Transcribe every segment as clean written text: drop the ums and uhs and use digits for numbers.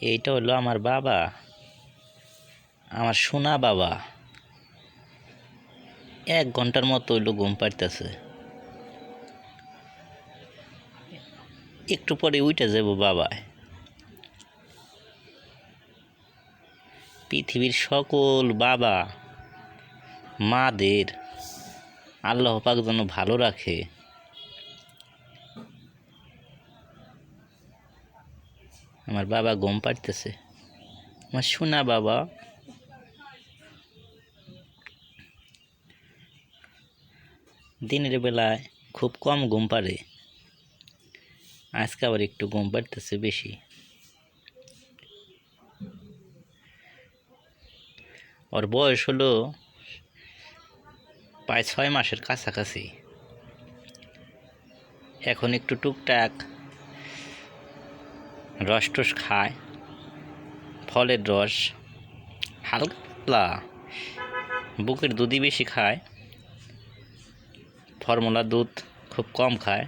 এইটা হলো আমার বাবা, আমার সোনা বাবা। 1 ঘন্টার মতো হইলো ঘুম পাড়তেছে, একটু পরে উঠে যাব বাবা। পৃথিবীর সকল বাবা মাদের আল্লাহ পাক যেন ভালো রাখে। আমার বাবা ঘুম পাড়তেছে, আমার সোনা বাবা। দিনের বেলায় খুব কম ঘুম পাড়ে, আজকে আবার একটু ঘুম পাড়তেছে বেশি। ওর বয়স হলো প্রায় 6 মাসের কাছাকাছি। এখন একটু টুকটাক রস টস খায়, ফলের রস, হালকা পাতলা, বুকের দুধই বেশি খায়, ফর্মুলা দুধ খুব কম খায়,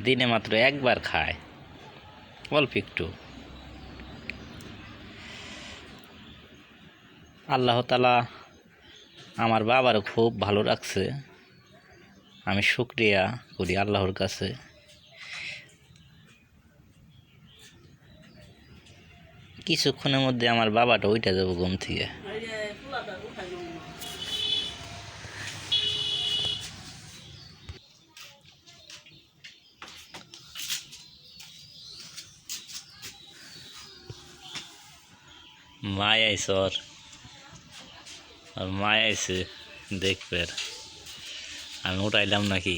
দিনে মাত্র একবার খায়, অল্প একটু। আল্লাহ তাআলা আমার বাবার খুব ভালো রাখছে, আমি শুকরিয়া করি আল্লাহর কাছে। কিছুক্ষণের মধ্যে আমার বাবাটা উঠে যাবো ঘুম থেকে। মায় আইসে ওর, আর মায় আইসে দেখবে আমি উঠাইলাম নাকি।